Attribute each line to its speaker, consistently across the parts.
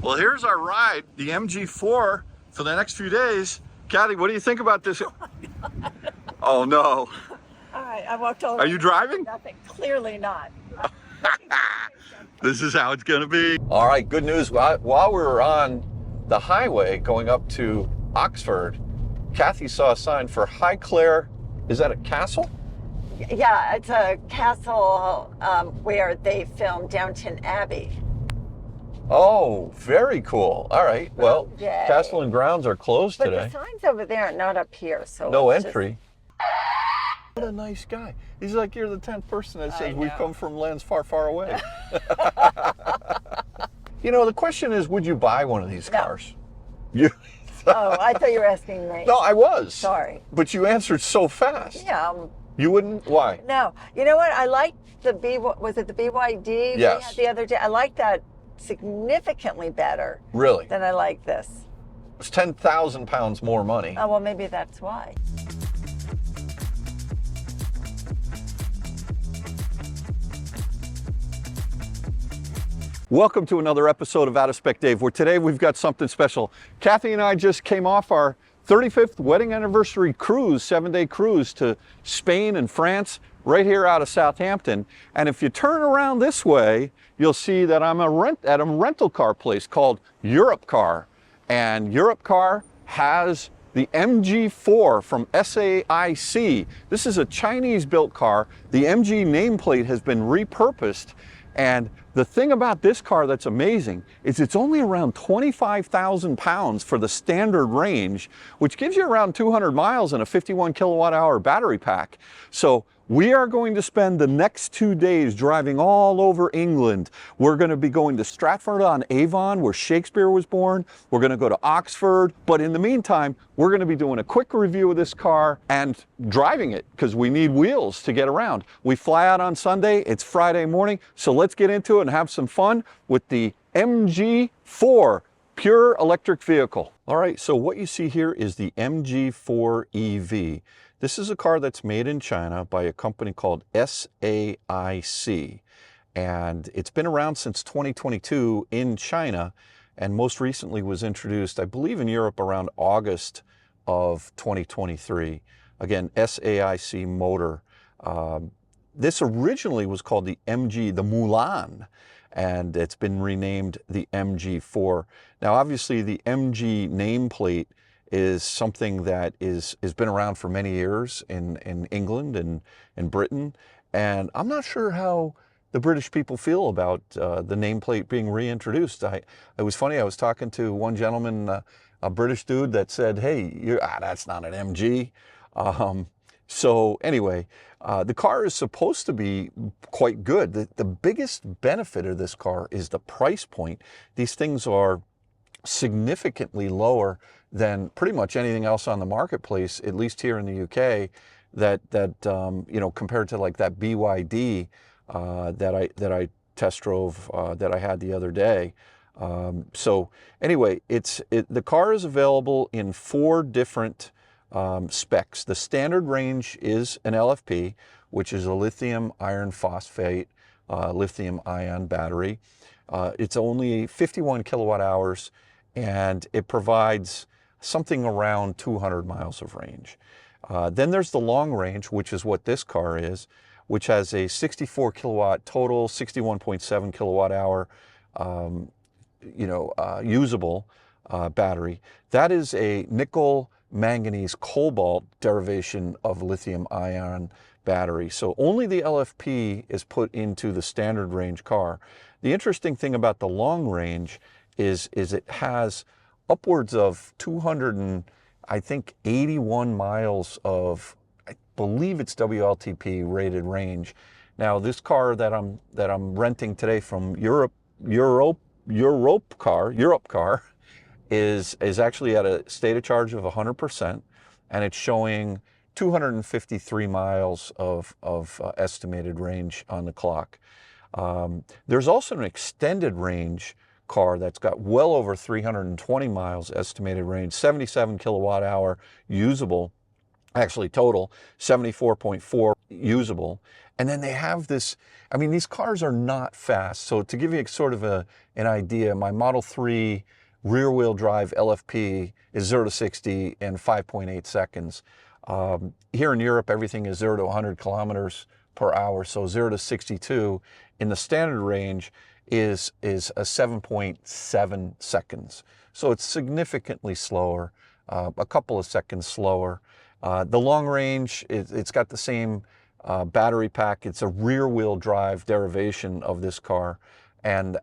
Speaker 1: Well, here's our ride, the MG4 for the next few days. Kathy, what do you think about this? Oh no.
Speaker 2: All right, I walked all
Speaker 1: Are you driving?
Speaker 2: Nothing. Clearly not.
Speaker 1: This is how it's gonna be. All right, good news. While we were on the highway going up to Oxford, Kathy saw a sign for Highclere. Is that a castle?
Speaker 2: Yeah, it's a castle where they filmed Downton Abbey.
Speaker 1: Oh, very cool. All right. Well,
Speaker 2: Yay.
Speaker 1: Castle and grounds are closed
Speaker 2: But
Speaker 1: today.
Speaker 2: the signs over there, not up here. So
Speaker 1: No
Speaker 2: it's
Speaker 1: entry. What a nice guy. He's like, you're the 10th person that says we've come from lands far, far away. You know, the question is, would you buy one of these cars? You?
Speaker 2: Oh, I thought you were asking me.
Speaker 1: No, I was.
Speaker 2: Sorry.
Speaker 1: But you answered so fast.
Speaker 2: Yeah.
Speaker 1: You wouldn't? Why?
Speaker 2: No. You know what? I liked the was it the BYD we
Speaker 1: Yes.
Speaker 2: had the other day? I liked that significantly better
Speaker 1: Really?
Speaker 2: than I like this.
Speaker 1: It's 10,000 pounds more money.
Speaker 2: Oh, well, maybe that's why.
Speaker 1: Welcome to another episode of Out of Spec Dave, where today we've got something special. Kathy and I just came off our 35th wedding anniversary cruise, 7-day cruise to Spain and France, right here out of Southampton. And if you turn around this way, you'll see that I'm at a rental car place called Europe Car. And Europe Car has the MG4 from SAIC. This is a Chinese-built car. The MG nameplate has been repurposed. And the thing about this car that's amazing is it's only around 25,000 pounds for the standard range, which gives you around 200 miles and a 51 kilowatt hour battery pack. So we are going to spend the next 2 days driving all over England. We're going to be going to Stratford-on-Avon, where Shakespeare was born. We're going to go to Oxford. But in the meantime, we're going to be doing a quick review of this car and driving it because we need wheels to get around. We fly out on Sunday. It's Friday morning. So let's get into it and have some fun with the MG4 pure electric vehicle. All right, so what you see here is the MG4 EV. This is a car that's made in China by a company called SAIC, and it's been around since 2022 in China, and most recently was introduced, I believe, in Europe around August of 2023. Again, SAIC motor. This originally was called the MG, the Mulan, and it's been renamed the MG4. Now, obviously, the MG nameplate is something that has been around for many years in England and in Britain. And I'm not sure how the British people feel about the nameplate being reintroduced. It was funny, I was talking to one gentleman, a British dude, that said, hey, that's not an MG. So anyway, the car is supposed to be quite good. The biggest benefit of this car is the price point. These things are significantly lower than pretty much anything else on the marketplace, at least here in the UK, that you know, compared to like that BYD that I test drove that I had the other day. So anyway, the car is available in 4 different specs. The standard range is an LFP, which is a lithium iron phosphate lithium ion battery. It's only 51 kilowatt hours, and it provides something around 200 miles of range. Then there's the long range, which is what this car is, which has a 64 kilowatt total, 61.7 kilowatt hour, usable battery. That is a nickel manganese cobalt derivation of lithium ion battery. So only the LFP is put into the standard range car. The interesting thing about the long range is it has upwards of 281 miles of, I believe it's WLTP rated range. Now this car that I'm renting today from Europe Car is actually at a state of charge of 100%, and it's showing 253 miles of estimated range on the clock. There's also an extended range car that's got well over 320 miles estimated range, 77 kilowatt hour usable, actually total, 74.4 usable. And then they have this, I mean, these cars are not fast. So to give you sort of an idea, my Model 3 rear-wheel drive LFP is 0 to 60 in 5.8 seconds. Here in Europe, everything is 0 to 100 kilometers per hour. So 0 to 62 in the standard range is a 7.7 seconds. So it's significantly slower, a couple of seconds slower. The long range, it's got the same battery pack. It's a rear-wheel drive derivation of this car. And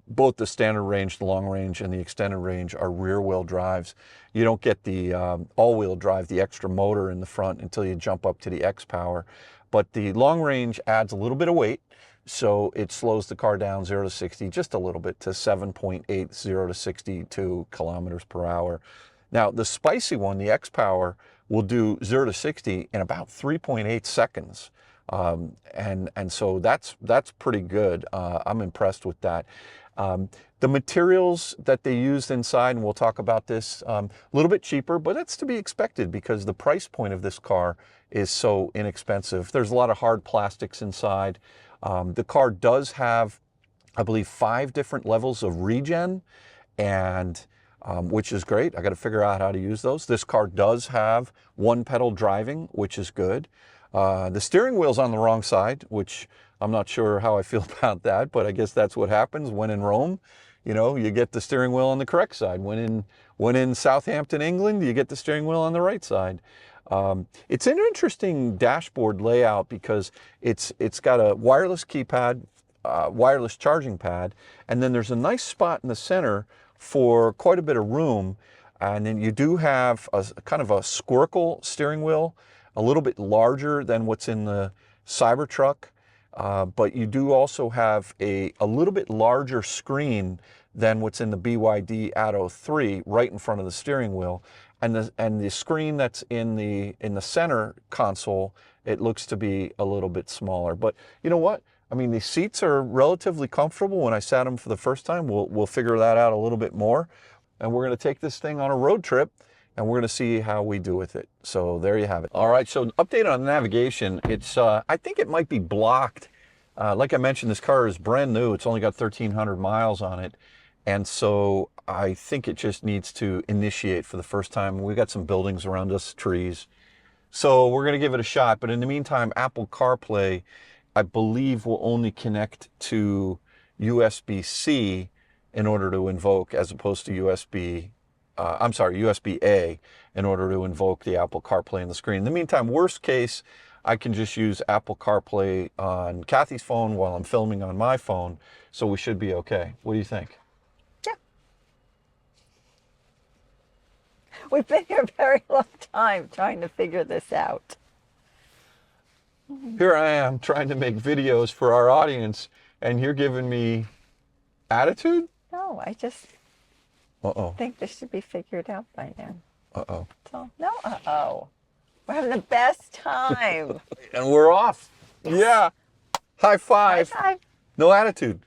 Speaker 1: both the standard range, the long range, and the extended range are rear-wheel drives. You don't get the all-wheel drive, the extra motor in the front, until you jump up to the X-Power. But the long range adds a little bit of weight, so it slows the car down 0 to 60 just a little bit to 7.8, 0 to 62 kilometers per hour. Now, the spicy one, the X-Power, will do 0 to 60 in about 3.8 seconds. And so that's pretty good. I'm impressed with that. The materials that they used inside, and we'll talk about this, a little bit cheaper, but that's to be expected because the price point of this car is so inexpensive. There's a lot of hard plastics inside. The car does have, I believe, 5 different levels of regen, and which is great. I got to figure out how to use those. This car does have one pedal driving, which is good. The steering wheel's on the wrong side, which I'm not sure how I feel about that, but I guess that's what happens when in Rome. You know, you get the steering wheel on the correct side. When in Southampton, England, you get the steering wheel on the right side. It's an interesting dashboard layout because it's got a wireless keypad, wireless charging pad, and then there's a nice spot in the center for quite a bit of room. And then you do have a kind of a squircle steering wheel, a little bit larger than what's in the Cybertruck, but you do also have a little bit larger screen than what's in the BYD Atto 3 right in front of the steering wheel. And the screen that's in the center console, it looks to be a little bit smaller. But you know what? I mean, the seats are relatively comfortable. When I sat them for the first time, we'll figure that out a little bit more. And we're going to take this thing on a road trip, and we're going to see how we do with it. So there you have it. All right, so update on navigation. It's I think it might be blocked. Like I mentioned, this car is brand new. It's only got 1,300 miles on it. And so I think it just needs to initiate for the first time. We got some buildings around us, trees. So we're going to give it a shot. But in the meantime, Apple Carplay, I believe, will only connect to USB-C in order to invoke, as opposed to USB-A in order to invoke the Apple CarPlay on the screen. In the meantime, worst case, I can just use Apple CarPlay on Kathy's phone while I'm filming on my phone, so we should be okay. What do you think?
Speaker 2: Yeah. We've been here a very long time trying to figure this out.
Speaker 1: Here I am trying to make videos for our audience, and you're giving me attitude?
Speaker 2: No, I just think this should be figured out by now. So, no, we're having the best time.
Speaker 1: And we're off. Yeah. High five.
Speaker 2: High five.
Speaker 1: No attitude.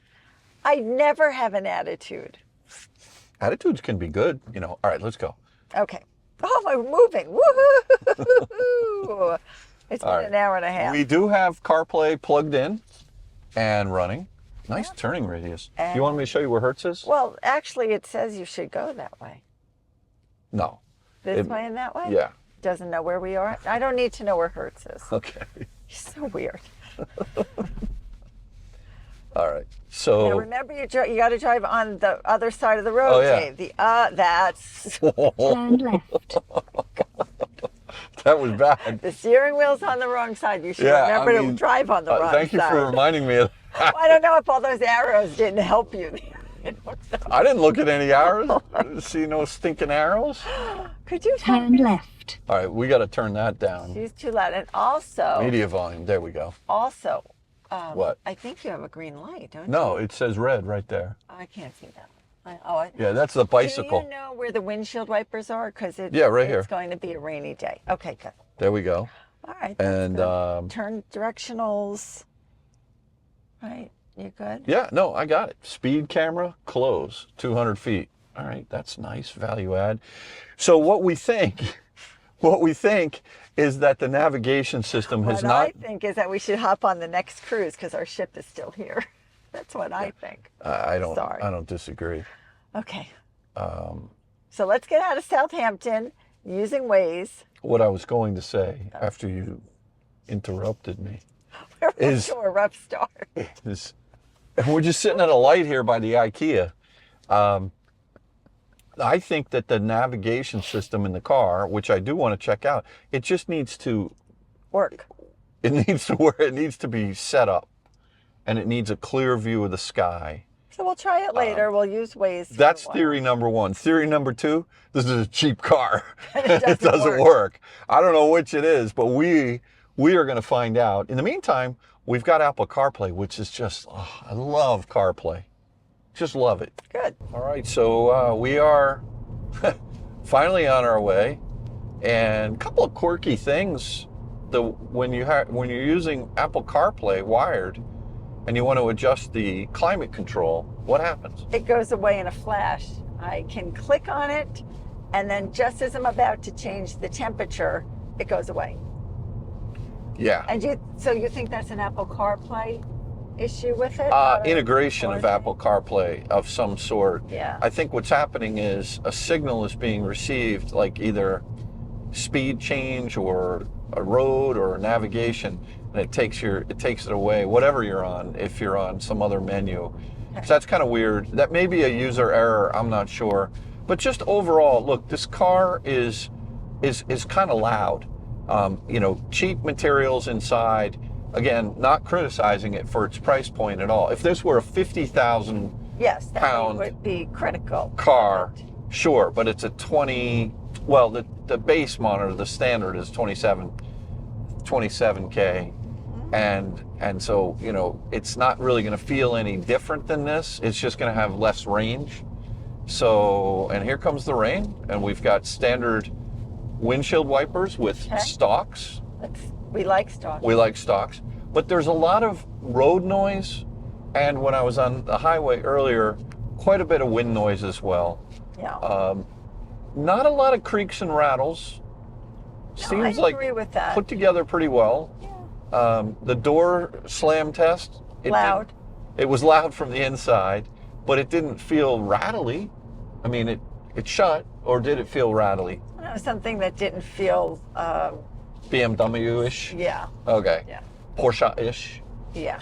Speaker 2: I never have an attitude.
Speaker 1: Attitudes can be good, you know. All right, let's go.
Speaker 2: Okay. Oh, we're moving. Woohoo! It's been an hour and a half.
Speaker 1: We do have CarPlay plugged in and running. Nice turning radius. You want me to show you where Hertz is?
Speaker 2: Well, actually, it says you should go that way.
Speaker 1: No.
Speaker 2: This way and that way?
Speaker 1: Yeah.
Speaker 2: Doesn't know where we are? I don't need to know where Hertz is.
Speaker 1: Okay.
Speaker 2: You're so weird.
Speaker 1: All right. So
Speaker 2: now remember, you got to drive on the other side of the road, Dave. That's
Speaker 3: Turn left.
Speaker 1: that was bad.
Speaker 2: The steering wheel's on the wrong side. You should remember to drive on the wrong side.
Speaker 1: Thank you for reminding me of that.
Speaker 2: Well, I don't know if all those arrows didn't help you.
Speaker 1: I didn't look at any arrows. I didn't see no stinking arrows.
Speaker 2: Could you
Speaker 3: Turn left.
Speaker 1: All right, we got to turn that down.
Speaker 2: She's too loud. And also...
Speaker 1: Media volume. There we go.
Speaker 2: Also...
Speaker 1: what?
Speaker 2: I think you have a green light, don't you?
Speaker 1: No, it says red right there.
Speaker 2: I can't see that.
Speaker 1: Yeah, that's the bicycle.
Speaker 2: Do you know where the windshield wipers are? Because
Speaker 1: right
Speaker 2: here.
Speaker 1: here.
Speaker 2: It's going to be a rainy day. Okay, good.
Speaker 1: There we go.
Speaker 2: All right.
Speaker 1: And
Speaker 2: turn directionals. Right. You good?
Speaker 1: Yeah, no, I got it. Speed camera, close, 200 feet. All right, that's nice, value add. So what we think what we think is that the navigation system has
Speaker 2: What
Speaker 1: not.
Speaker 2: I think is that we should hop on the next cruise because our ship is still here. That's what I think.
Speaker 1: I don't.
Speaker 2: Sorry.
Speaker 1: I don't disagree.
Speaker 2: Okay. So let's get out of Southampton using Waze.
Speaker 1: What I was going to say after you interrupted me
Speaker 2: We're off
Speaker 1: is,
Speaker 2: to a rough start.
Speaker 1: is, and we're just sitting at a light here by the IKEA. I think that the navigation system in the car, which I do want to check out, it just needs to
Speaker 2: Work.
Speaker 1: It needs to work. It needs to be set up, and it needs a clear view of the sky.
Speaker 2: So we'll try it later. We'll use Waze. for
Speaker 1: That's
Speaker 2: a while.
Speaker 1: theory number one. Theory number two, this is a cheap car.
Speaker 2: It
Speaker 1: doesn't work. I don't know which it is, but we are going to find out. In the meantime, we've got Apple CarPlay, which is just, I love CarPlay. Just love it.
Speaker 2: Good.
Speaker 1: All right, so we are finally on our way, and a couple of quirky things. When you're using Apple CarPlay wired, and you want to adjust the climate control, what happens?
Speaker 2: It goes away in a flash. I can click on it, and then just as I'm about to change the temperature, it goes away.
Speaker 1: Yeah.
Speaker 2: And so you think that's an Apple CarPlay issue with it?
Speaker 1: Integration of Apple CarPlay of some sort.
Speaker 2: Yeah.
Speaker 1: I think what's happening is a signal is being received, like either speed change or a road or navigation, and it takes it away, whatever you're on, if you're on some other menu. So that's kind of weird. That may be a user error, I'm not sure. But just overall, look, this car is kind of loud. Cheap materials inside. Again, not criticizing it for its price point at all. If this were a 50,000
Speaker 2: yes, that
Speaker 1: pound
Speaker 2: would be critical
Speaker 1: car, sure, but it's a 20. Well, the base monitor, the standard is 27K, and so it's not really going to feel any different than this. It's just going to have less range. So, and here comes the rain, and we've got standard windshield wipers with stalks.
Speaker 2: We like stalks.
Speaker 1: We like stalks, but there's a lot of road noise, and when I was on the highway earlier, quite a bit of wind noise as well.
Speaker 2: Yeah.
Speaker 1: Not a lot of creaks and rattles. Seems
Speaker 2: I agree with that.
Speaker 1: Put together pretty well.
Speaker 2: Yeah.
Speaker 1: The door slam test.
Speaker 2: Loud.
Speaker 1: It was loud from the inside, but it didn't feel rattly. I mean, it shut, or did it feel rattly?
Speaker 2: Something that didn't feel.
Speaker 1: BMW-ish?
Speaker 2: Yeah.
Speaker 1: Okay.
Speaker 2: Yeah.
Speaker 1: Porsche-ish?
Speaker 2: Yeah.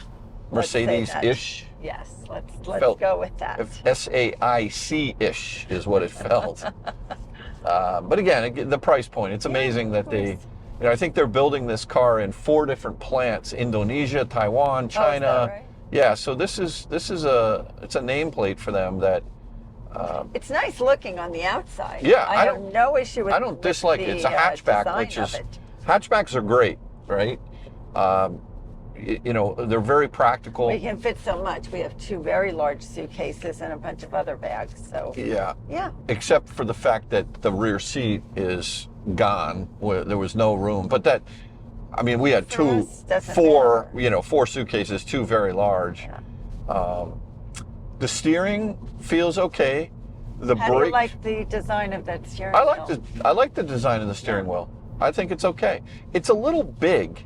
Speaker 1: Mercedes-ish?
Speaker 2: Yes. Let's go with that.
Speaker 1: SAIC-ish is what it felt. But again, the price point, it's amazing that they, I think they're building this car in 4 different plants: Indonesia, Taiwan, China.
Speaker 2: Oh, is that right?
Speaker 1: Yeah, so it's a nameplate for them that.
Speaker 2: It's nice looking on the outside.
Speaker 1: Yeah,
Speaker 2: I have no issue with.
Speaker 1: I don't dislike it. It's a hatchback, which is hatchbacks are great, right? They're very practical.
Speaker 2: We can fit so much. We have 2 very large suitcases and a bunch of other bags. So
Speaker 1: yeah.
Speaker 2: Yeah.
Speaker 1: Except for the fact that the rear seat is gone, where there was no room. But we had
Speaker 2: For
Speaker 1: 4 suitcases, 2 very large.
Speaker 2: Yeah.
Speaker 1: The steering feels okay. The
Speaker 2: How
Speaker 1: brake.
Speaker 2: do you like the design of that steering
Speaker 1: I
Speaker 2: wheel?
Speaker 1: like the design of the steering wheel. I think it's okay. It's a little big.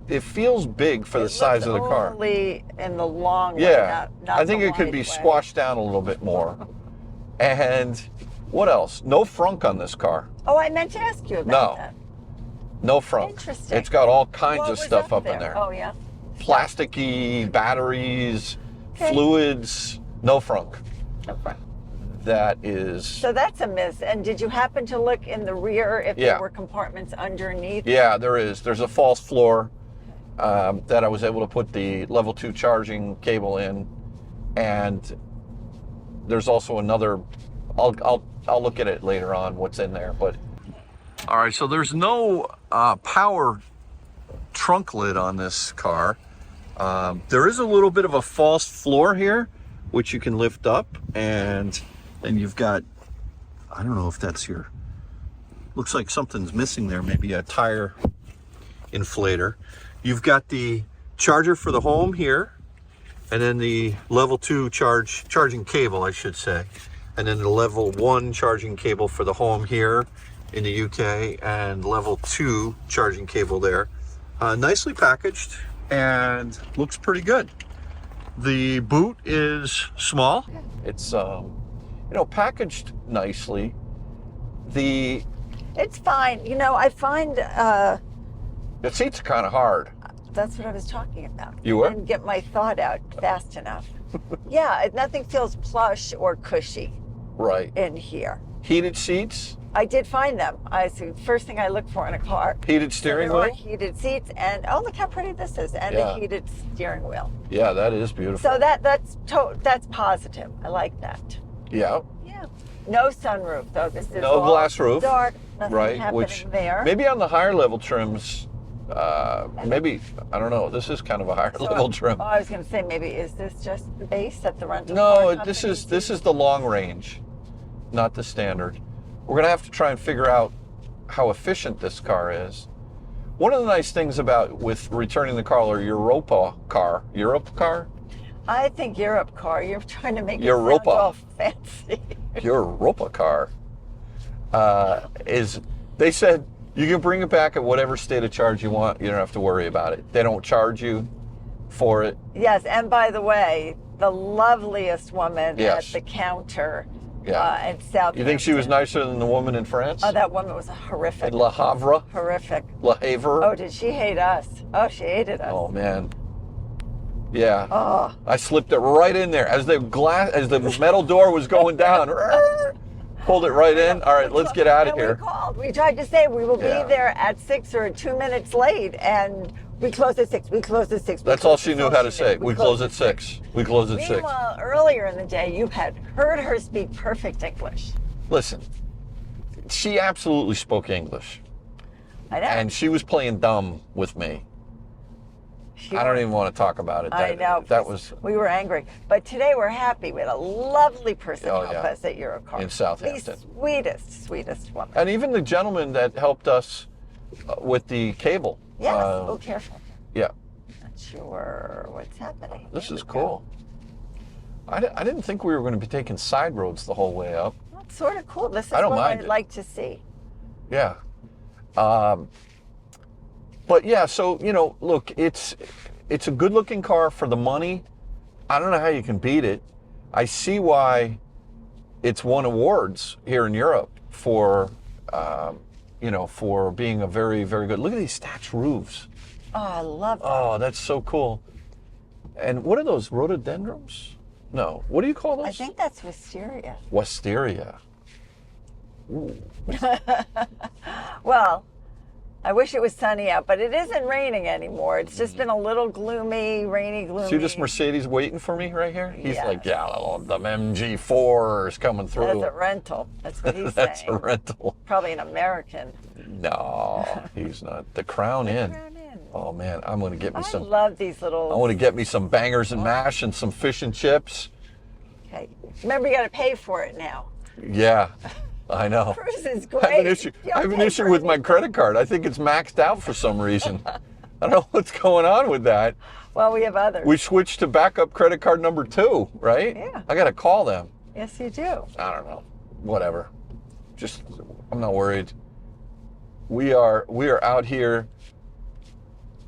Speaker 1: It feels big for the size of the car.
Speaker 2: Only in the long way,
Speaker 1: Yeah,
Speaker 2: not
Speaker 1: I think
Speaker 2: the
Speaker 1: it could
Speaker 2: wide
Speaker 1: be
Speaker 2: way.
Speaker 1: squashed down a little bit more. And what else? No frunk on this car.
Speaker 2: Oh, I meant to ask you about that.
Speaker 1: No frunk.
Speaker 2: Interesting.
Speaker 1: It's got all kinds
Speaker 2: What
Speaker 1: of
Speaker 2: was
Speaker 1: stuff up in there.
Speaker 2: Oh, yeah.
Speaker 1: Plasticky batteries,
Speaker 2: Okay.
Speaker 1: fluids, no frunk.
Speaker 2: No front.
Speaker 1: That is.
Speaker 2: So that's a miss. And did you happen to look in the rear if
Speaker 1: Yeah.
Speaker 2: there were compartments underneath?
Speaker 1: Yeah, there is. There's a false floor that I was able to put the level 2 charging cable in, and there's also another. I'll look at it later on what's in there. But all right, so there's no power trunk lid on this car. There is a little bit of a false floor here, which you can lift up, and then you've got, I don't know if that's your, looks like something's missing there, maybe a tire inflator. You've got the charger for the home here, and then the level 2 charging cable, I should say, and then the level 1 charging cable for the home here, in the UK and level 2 charging cable there. Nicely packaged and looks pretty good. The boot is small. It's packaged nicely.
Speaker 2: It's fine. You know, I find
Speaker 1: The seats are kind of hard.
Speaker 2: that's what I was talking about.
Speaker 1: You were?
Speaker 2: I didn't get my thought out fast enough. Yeah, nothing feels plush or cushy
Speaker 1: Right.
Speaker 2: in here.
Speaker 1: Heated seats,
Speaker 2: I did find them. It's the first thing I look for in a car.
Speaker 1: heated steering
Speaker 2: There are
Speaker 1: wheel.
Speaker 2: heated seats, and oh, look how pretty this is, and
Speaker 1: Yeah.
Speaker 2: a heated steering wheel.
Speaker 1: Yeah, that is beautiful.
Speaker 2: So that's positive. I like that.
Speaker 1: Yeah.
Speaker 2: Yeah. No sunroof though. This is
Speaker 1: No
Speaker 2: all
Speaker 1: glass roof.
Speaker 2: dark. Nothing
Speaker 1: Right,
Speaker 2: happening
Speaker 1: which
Speaker 2: there.
Speaker 1: maybe on the higher level trims, maybe, I don't know, this is kind of a higher level trim.
Speaker 2: Oh, I was going to say maybe is this just the base that the rental
Speaker 1: No,
Speaker 2: car
Speaker 1: this
Speaker 2: company
Speaker 1: is the long range, not the standard. We're gonna have to try and figure out how efficient this car is. One of the nice things with returning the car or Europe car,
Speaker 2: I think Europe car. You're trying to make it
Speaker 1: Europa.
Speaker 2: sound all fancy.
Speaker 1: Europa car, is they said you can bring it back at whatever state of charge you want. You don't have to worry about it. They don't charge you for it.
Speaker 2: Yes, and by the way, the loveliest woman
Speaker 1: Yes.
Speaker 2: at the counter
Speaker 1: Yeah.
Speaker 2: in South.
Speaker 1: You think she was nicer than the woman in France?
Speaker 2: Oh, that woman was horrific.
Speaker 1: In Le Havre?
Speaker 2: Horrific.
Speaker 1: Le Havre?
Speaker 2: Oh, did she hate us? Oh, she hated us.
Speaker 1: Oh, man. Yeah.
Speaker 2: Oh.
Speaker 1: I slipped it right in there as the metal door was going down. Pulled it right in. All right, let's get out of
Speaker 2: And
Speaker 1: here.
Speaker 2: We called. We tried to say we will
Speaker 1: Yeah.
Speaker 2: be there at 6 or 2 minutes late, and we close at 6. We close at 6.
Speaker 1: That's all she knew how to say. We close at 6. We close at 6.
Speaker 2: Meanwhile, earlier in the day, you had heard her speak perfect English.
Speaker 1: Listen, she absolutely spoke English.
Speaker 2: I know.
Speaker 1: And she was playing dumb with me. I don't even want to talk about it.
Speaker 2: I know.
Speaker 1: That was
Speaker 2: We were angry. But today we're happy. We had a lovely person
Speaker 1: Oh,
Speaker 2: help
Speaker 1: yeah.
Speaker 2: us at Eurocar.
Speaker 1: In Southampton.
Speaker 2: The sweetest woman.
Speaker 1: And even the gentleman that helped us with the cable.
Speaker 2: Yes. Oh, careful.
Speaker 1: Yeah.
Speaker 2: Not sure what's happening.
Speaker 1: This
Speaker 2: There
Speaker 1: is
Speaker 2: we go.
Speaker 1: cool. I didn't think we were going to be taking side roads the whole way up.
Speaker 2: Well, it's sort of cool. This is
Speaker 1: I don't
Speaker 2: what
Speaker 1: mind
Speaker 2: I'd
Speaker 1: it.
Speaker 2: like to see.
Speaker 1: Yeah. But yeah, so, look, it's a good looking car for the money. I don't know how you can beat it. I see why it's won awards here in Europe for, for being a very, very good. Look at these thatched roofs.
Speaker 2: Oh, I love that.
Speaker 1: Oh, that's so cool. And what are those, rhododendrons? No. What do you call those?
Speaker 2: I think that's wisteria.
Speaker 1: Wisteria. Ooh.
Speaker 2: Well, I wish it was sunny out, but it isn't raining anymore. It's just been a little gloomy, rainy, gloomy.
Speaker 1: See this Mercedes waiting for me right here? He's
Speaker 2: Yes.
Speaker 1: like, yeah, the MG4 is coming through.
Speaker 2: That's a rental. That's what he's
Speaker 1: That's
Speaker 2: saying.
Speaker 1: a rental.
Speaker 2: Probably an American.
Speaker 1: No, he's not. The Crown Inn.
Speaker 2: Crown Inn.
Speaker 1: Oh man, I'm gonna get me
Speaker 2: I
Speaker 1: some.
Speaker 2: love these little.
Speaker 1: I want to get me some bangers and mash and some fish and chips.
Speaker 2: Okay. Remember, you got to pay for it now.
Speaker 1: Yeah, I know.
Speaker 2: Cruise is
Speaker 1: I
Speaker 2: great.
Speaker 1: have an issue.
Speaker 2: You
Speaker 1: I
Speaker 2: don't
Speaker 1: have an
Speaker 2: pay
Speaker 1: issue
Speaker 2: for
Speaker 1: with my
Speaker 2: anything.
Speaker 1: credit card. I think it's maxed out for some reason. I don't know what's going on with that.
Speaker 2: Well, we have others.
Speaker 1: We switched to backup credit card number 2, right?
Speaker 2: Yeah.
Speaker 1: I got to call them.
Speaker 2: Yes, you do.
Speaker 1: I don't know. Whatever. Just, I'm not worried. We are out here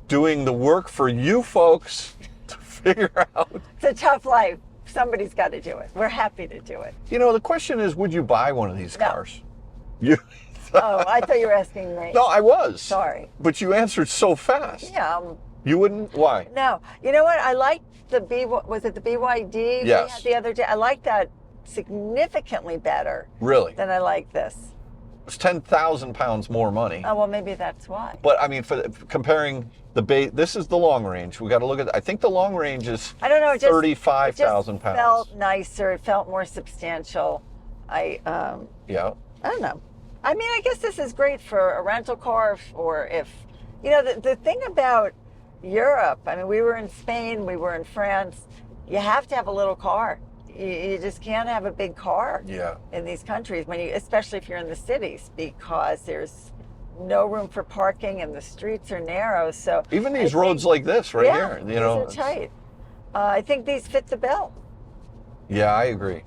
Speaker 1: doing the work for you folks to figure out.
Speaker 2: It's a tough life. Somebody's got to do it. We're happy to do it.
Speaker 1: The question is, would you buy one of these
Speaker 2: No.
Speaker 1: cars? You?
Speaker 2: Oh, I thought you were asking me.
Speaker 1: No, I was.
Speaker 2: Sorry.
Speaker 1: But you answered so fast.
Speaker 2: Yeah.
Speaker 1: You wouldn't? Why?
Speaker 2: No. You know what? I liked the was it the BYD we
Speaker 1: Yes.
Speaker 2: had the other day? I like that significantly better
Speaker 1: Really?
Speaker 2: than I like this.
Speaker 1: It's 10,000 pounds more money.
Speaker 2: Oh, well, maybe that's why.
Speaker 1: But I mean, comparing the base, this is the long range. We got to look at. I think the long range is
Speaker 2: I don't know. It just
Speaker 1: 35,000 pounds.
Speaker 2: felt nicer. It felt more substantial.
Speaker 1: Yeah.
Speaker 2: I don't know. I mean, I guess this is great for a rental car, or if, the thing about Europe, I mean, we were in Spain, we were in France, you have to have a little car. You just can't have a big car
Speaker 1: Yeah.
Speaker 2: in these countries, especially if you're in the cities, because there's no room for parking and the streets are narrow. So
Speaker 1: Even
Speaker 2: I
Speaker 1: these
Speaker 2: think-
Speaker 1: roads like this right
Speaker 2: yeah,
Speaker 1: here,
Speaker 2: these are tight. I think these fit the bill.
Speaker 1: Yeah, I agree.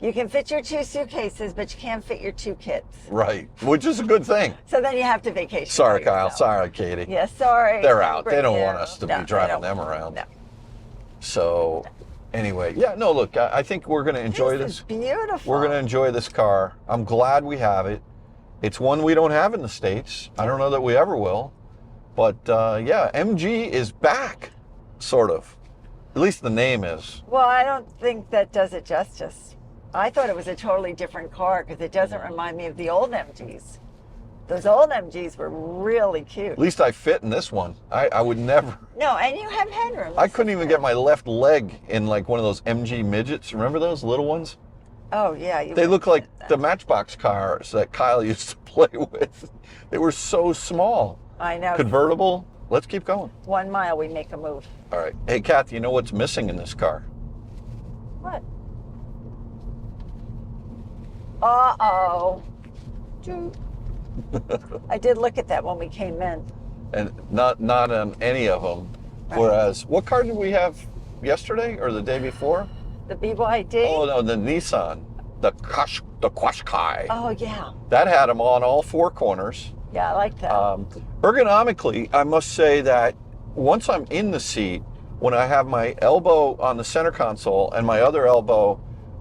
Speaker 2: You can fit your 2 suitcases, but you can't fit your 2 kids.
Speaker 1: Right, which is a good thing.
Speaker 2: So then you have to vacation.
Speaker 1: Sorry,
Speaker 2: by
Speaker 1: Kyle.
Speaker 2: yourself.
Speaker 1: Sorry, Katie.
Speaker 2: Yeah, sorry.
Speaker 1: They're
Speaker 2: Didn't
Speaker 1: out. They
Speaker 2: bring
Speaker 1: don't
Speaker 2: you.
Speaker 1: want us to
Speaker 2: No,
Speaker 1: be
Speaker 2: they
Speaker 1: driving
Speaker 2: don't.
Speaker 1: them around.
Speaker 2: No.
Speaker 1: So, anyway, yeah, no, look, I think we're going to enjoy
Speaker 2: This is
Speaker 1: this.
Speaker 2: beautiful.
Speaker 1: We're going to enjoy this car. I'm glad we have it. It's one we don't have in the States. I don't know that we ever will. But, yeah, MG is back, sort of. At least the name is.
Speaker 2: Well, I don't think that does it justice. I thought it was a totally different car because it doesn't remind me of the old MGs. Those old MGs were really cute.
Speaker 1: At least I fit in this one. I would never.
Speaker 2: No, and you have headroom.
Speaker 1: I couldn't even get my left leg in like one of those MG midgets. Remember those little ones?
Speaker 2: Oh, yeah.
Speaker 1: They look like the Matchbox cars that Kyle used to play with. They were so small.
Speaker 2: I know.
Speaker 1: Convertible. Let's keep going.
Speaker 2: 1 mile, we make a move.
Speaker 1: All right. Hey, Kathy, you know what's missing in this car?
Speaker 2: What? Uh-oh. I did look at that when we came in.
Speaker 1: And not on any of them.
Speaker 2: Right.
Speaker 1: Whereas, what car did we have yesterday or the day before?
Speaker 2: The BYD?
Speaker 1: Oh, no, the Nissan. The Qashqai.
Speaker 2: Oh, yeah.
Speaker 1: That had them on all 4 corners.
Speaker 2: Yeah, I like that.
Speaker 1: Ergonomically, I must say that once I'm in the seat, when I have my elbow on the center console and my other elbow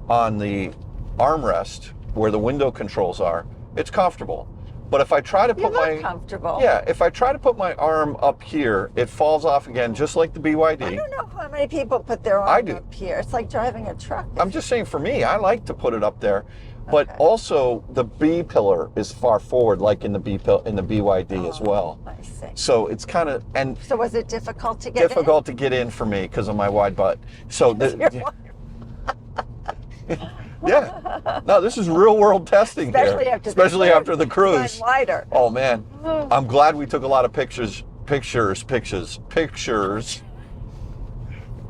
Speaker 1: on the armrest where the window controls are, it's comfortable. But if I try to
Speaker 2: you
Speaker 1: put
Speaker 2: look comfortable.
Speaker 1: yeah, if I try to put my arm up here, it falls off again, just like the BYD.
Speaker 2: I don't know how many people put their arm up here. It's like driving a truck.
Speaker 1: I'm just saying, for me, I like to put it up there. But
Speaker 2: Okay.
Speaker 1: also, the B pillar is far forward, like in the BYD as well.
Speaker 2: I see.
Speaker 1: So it's kind of, and
Speaker 2: So was it difficult to get
Speaker 1: difficult to get in for me because of my wide butt. So yeah, no, this is real world testing
Speaker 2: Especially
Speaker 1: here,
Speaker 2: after
Speaker 1: especially after the cruise.
Speaker 2: It's wider.
Speaker 1: Oh man, I'm glad we took a lot of pictures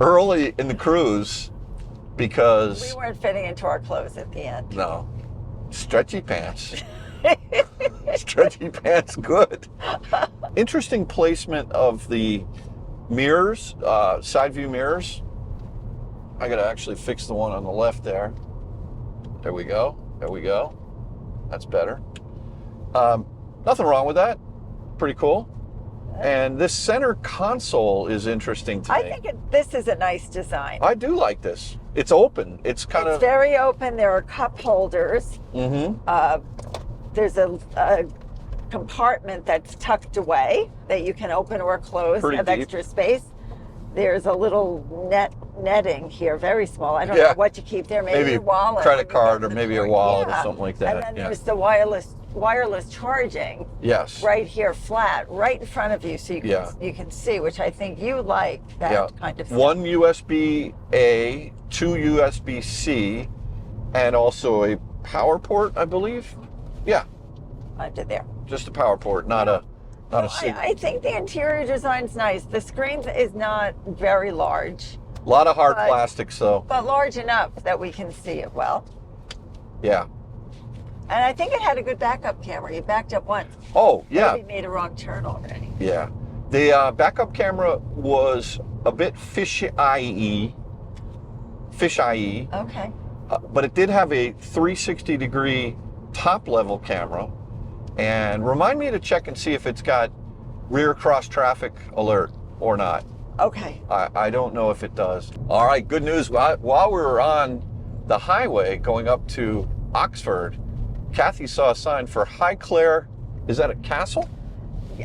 Speaker 1: early in the cruise because
Speaker 2: We weren't fitting into our clothes at the end.
Speaker 1: no, stretchy pants. Stretchy pants, good. Interesting placement of the mirrors, side view mirrors. I gotta actually fix the one on the left there. There we go. There we go. That's better. Nothing wrong with that. Pretty cool. And this center console is interesting to me.
Speaker 2: I think this is a nice design.
Speaker 1: I do like this. It's open. It's kind
Speaker 2: It's
Speaker 1: of
Speaker 2: very open. There are cup holders. There's a compartment that's tucked away that you can open or close,
Speaker 1: Pretty
Speaker 2: have
Speaker 1: deep.
Speaker 2: extra space. There's a little netting here, very small. I don't
Speaker 1: Yeah.
Speaker 2: know what you keep there. Maybe your wallet,
Speaker 1: credit
Speaker 2: or
Speaker 1: card,
Speaker 2: your
Speaker 1: or maybe a
Speaker 2: card.
Speaker 1: wallet
Speaker 2: Yeah.
Speaker 1: or something like that.
Speaker 2: And then
Speaker 1: Yeah.
Speaker 2: there's the wireless charging
Speaker 1: Yes.
Speaker 2: right here, flat, right in front of you, so you can
Speaker 1: Yeah.
Speaker 2: you can see, which I think you like that kind of stuff.
Speaker 1: One USB-A, 2 USB-C, and also a power port, I believe. Yeah,
Speaker 2: Under there.
Speaker 1: just a power port, not a C.
Speaker 2: I think the interior design's nice. The screen is not very large,
Speaker 1: A lot of hard
Speaker 2: but-
Speaker 1: plastics, though.
Speaker 2: but large enough that we can see it well.
Speaker 1: Yeah.
Speaker 2: And I think it had a good backup camera. You backed up once.
Speaker 1: Oh, yeah.
Speaker 2: Maybe made a wrong turn already.
Speaker 1: Yeah. The backup camera was a bit fish-eye-y,
Speaker 2: Okay.
Speaker 1: but it did have a 360-degree top-level camera. And remind me to check and see if it's got rear cross traffic alert or not.
Speaker 2: Okay.
Speaker 1: I don't know if it does. All right, good news. While we were on the highway going up to Oxford, Kathy saw a sign for Highclere. Is that a castle?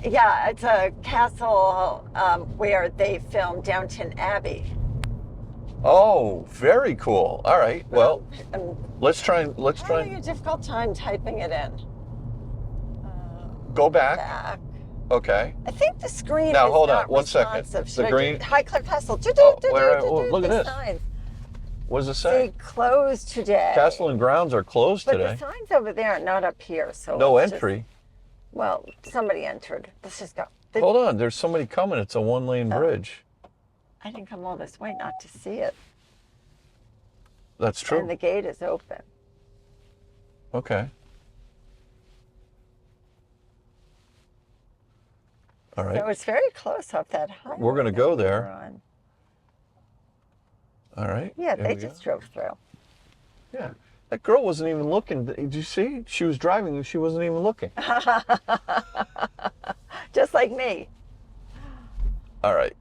Speaker 2: Yeah, it's a castle where they filmed Downton Abbey.
Speaker 1: Oh, very cool. All right. Well,
Speaker 2: I'm
Speaker 1: let's try.
Speaker 2: having a difficult time typing it in.
Speaker 1: Go back.
Speaker 2: Back.
Speaker 1: Okay.
Speaker 2: I think the screen
Speaker 1: Now,
Speaker 2: is
Speaker 1: hold on
Speaker 2: not
Speaker 1: one second.
Speaker 2: responsive.
Speaker 1: The
Speaker 2: Should I
Speaker 1: green-
Speaker 2: do Highclere Castle.
Speaker 1: Look at
Speaker 2: The
Speaker 1: this.
Speaker 2: signs.
Speaker 1: What does it
Speaker 2: Say
Speaker 1: say?
Speaker 2: closed today.
Speaker 1: Castle and grounds are closed
Speaker 2: But
Speaker 1: today.
Speaker 2: the signs over there are not up here, so
Speaker 1: No
Speaker 2: let's
Speaker 1: entry.
Speaker 2: Well, somebody entered. Let's just go.
Speaker 1: Hold on. There's somebody coming. It's a one-lane bridge.
Speaker 2: I didn't come all this way not to see it.
Speaker 1: That's true.
Speaker 2: And the gate is open.
Speaker 1: Okay. All right.
Speaker 2: So it's very close off that highway.
Speaker 1: We're gonna
Speaker 2: that
Speaker 1: go
Speaker 2: we
Speaker 1: there.
Speaker 2: were on.
Speaker 1: All right.
Speaker 2: Yeah,
Speaker 1: Here
Speaker 2: they
Speaker 1: we go.
Speaker 2: just drove through.
Speaker 1: Yeah. That girl wasn't even looking. Did you see? She was driving and she wasn't even looking.
Speaker 2: Just like me.
Speaker 1: All right.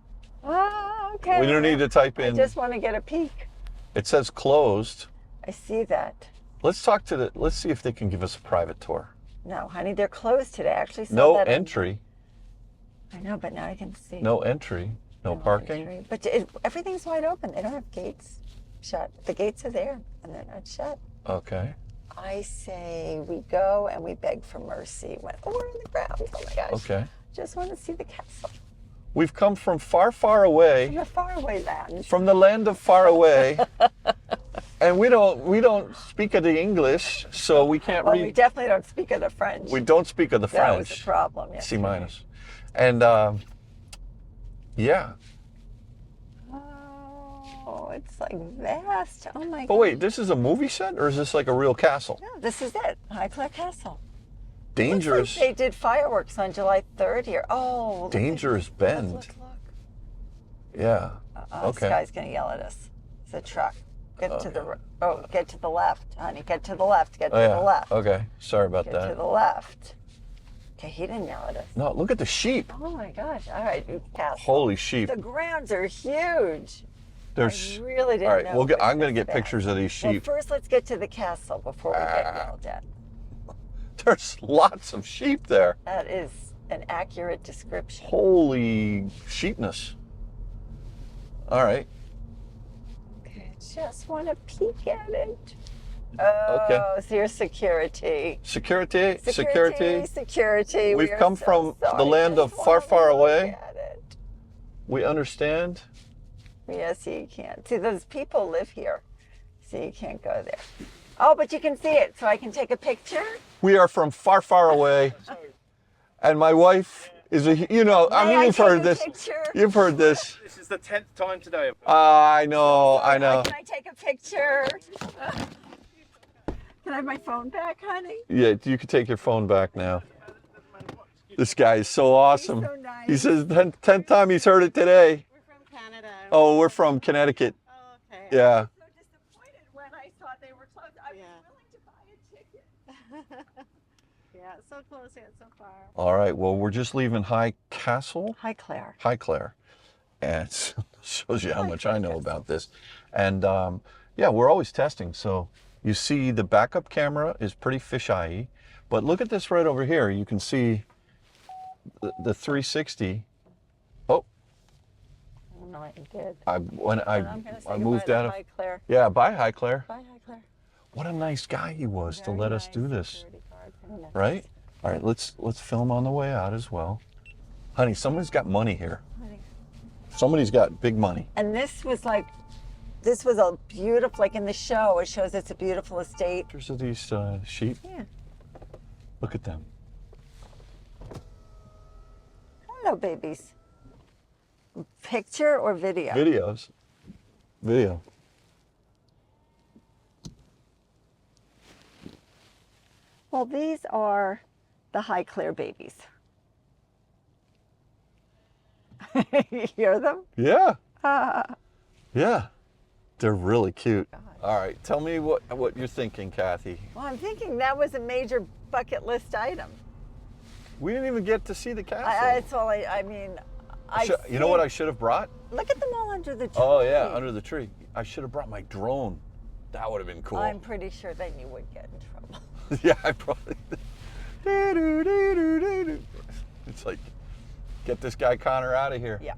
Speaker 2: Oh, okay.
Speaker 1: We don't need to type
Speaker 2: I
Speaker 1: in.
Speaker 2: just want to get a peek.
Speaker 1: It says closed.
Speaker 2: I see that.
Speaker 1: Let's see if they can give us a private tour.
Speaker 2: No, honey, they're closed today. I actually saw
Speaker 1: No
Speaker 2: that.
Speaker 1: entry.
Speaker 2: I know, but now I can see.
Speaker 1: No entry. No parking.
Speaker 2: Entry. But everything's wide open. They don't have gates shut. The gates are there, and they're not shut.
Speaker 1: Okay.
Speaker 2: I say we go and we beg for mercy. We're on the ground. Oh my gosh.
Speaker 1: Okay.
Speaker 2: Just want to see the castle.
Speaker 1: We've come from far, far away.
Speaker 2: From the faraway land.
Speaker 1: From the land of far away. And we don't speak of the English, so we can't
Speaker 2: Well,
Speaker 1: read.
Speaker 2: we definitely don't speak of the French.
Speaker 1: We don't speak of the French.
Speaker 2: That was the problem. Yes.
Speaker 1: C minus. And yeah.
Speaker 2: Oh, it's like vast. Oh my god.
Speaker 1: But wait, this is a movie set or is this like a real castle?
Speaker 2: No, this is it. Highclere Castle.
Speaker 1: Dangerous.
Speaker 2: Looks like they did fireworks on July 3rd here. Oh. Look
Speaker 1: Dangerous
Speaker 2: at,
Speaker 1: bend.
Speaker 2: Look.
Speaker 1: Yeah.
Speaker 2: This
Speaker 1: Okay.
Speaker 2: guy's gonna yell at us. It's a truck. Get to the left, honey. Get to the left. Get to the left.
Speaker 1: Okay. Sorry about
Speaker 2: Get
Speaker 1: that.
Speaker 2: to the left. Okay, he didn't yell at us.
Speaker 1: No, look at the sheep.
Speaker 2: Oh my gosh. All right, castle.
Speaker 1: Holy sheep.
Speaker 2: The grounds are huge.
Speaker 1: There's.
Speaker 2: I really didn't
Speaker 1: All right,
Speaker 2: know.
Speaker 1: I'm going to
Speaker 2: this
Speaker 1: get
Speaker 2: bad.
Speaker 1: pictures of these
Speaker 2: Well,
Speaker 1: sheep.
Speaker 2: first let's get to the castle before we get yelled at.
Speaker 1: There's lots of sheep there.
Speaker 2: That is an accurate description.
Speaker 1: Holy sheepness. All right.
Speaker 2: Okay, just want to peek at it. Oh, so your security.
Speaker 1: Security.
Speaker 2: Security.
Speaker 1: We've
Speaker 2: We are
Speaker 1: come
Speaker 2: so
Speaker 1: from
Speaker 2: sorry.
Speaker 1: the land of
Speaker 2: Just
Speaker 1: far,
Speaker 2: wanna
Speaker 1: far
Speaker 2: look
Speaker 1: away.
Speaker 2: at it.
Speaker 1: We understand.
Speaker 2: Yes, you can't. See, those people live here, so you can't go there. Oh, but you can see it, so I can take a picture.
Speaker 1: We are from far, far away. And my wife is I
Speaker 2: May
Speaker 1: mean,
Speaker 2: I
Speaker 1: you've
Speaker 2: take
Speaker 1: heard
Speaker 2: a
Speaker 1: this.
Speaker 2: picture?
Speaker 1: You've heard this.
Speaker 4: This is the 10th time today.
Speaker 1: I know.
Speaker 2: Can I take a picture? Can I have my phone back, honey?
Speaker 1: Yeah, you can take your phone back now. This guy is so awesome.
Speaker 2: so nice.
Speaker 1: He says 10th time he's heard it today.
Speaker 5: We're from Canada.
Speaker 1: Oh, we're from Connecticut.
Speaker 5: Oh, okay.
Speaker 1: Yeah.
Speaker 2: So disappointed when I thought they were closed. I was
Speaker 5: Yeah.
Speaker 2: willing to buy a ticket.
Speaker 5: Yeah, so close yet so far.
Speaker 1: All right. Well, we're just leaving
Speaker 2: Highclere.
Speaker 1: And it shows you how much I know about this. And yeah, we're always testing. So you see the backup camera is pretty fisheye, but look at this right over here. You can see the 360. Oh,
Speaker 2: Oh, no, I did.
Speaker 1: I moved out of.
Speaker 2: Highclere.
Speaker 1: Yeah, bye, Highclere.
Speaker 2: Bye, Highclere.
Speaker 1: What a nice guy he was to
Speaker 2: Very
Speaker 1: let us
Speaker 2: nice
Speaker 1: do this,
Speaker 2: security guard. Very nice.
Speaker 1: right? All right, let's film on the way out as well. Honey, somebody's got money here.
Speaker 2: Honey.
Speaker 1: Somebody's got big money.
Speaker 2: And this was a beautiful, like in the show, it shows it's a beautiful estate.
Speaker 1: Pictures of these sheep.
Speaker 2: Yeah.
Speaker 1: Look at them.
Speaker 2: Hello, babies. Picture or video?
Speaker 1: Videos. Video.
Speaker 2: Well, these are the Highclere babies. You hear them?
Speaker 1: Yeah. Yeah. They're really cute. All right, tell me what you're thinking, Kathy.
Speaker 2: Well, I'm thinking that was a major bucket list item.
Speaker 1: We didn't even get to see the castle.
Speaker 2: That's all I mean.
Speaker 1: You know what I should have brought?
Speaker 2: Look at them all under the tree.
Speaker 1: Oh yeah, under the tree. I should have brought my drone. That would have been cool.
Speaker 2: I'm pretty sure then you would get in trouble.
Speaker 1: Yeah, I probably. It's like, get this guy Connor out of here.
Speaker 2: Yeah.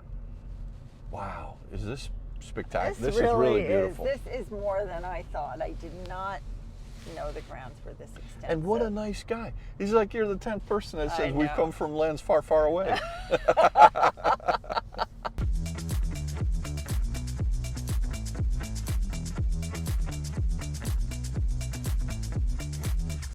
Speaker 1: Wow, is this spectacular?
Speaker 2: This
Speaker 1: is really beautiful.
Speaker 2: This is more than I thought. I did not know the grounds were this extensive.
Speaker 1: And what a nice guy. He's like, you're the 10th person that says we've
Speaker 2: know.
Speaker 1: come from lands far, far away.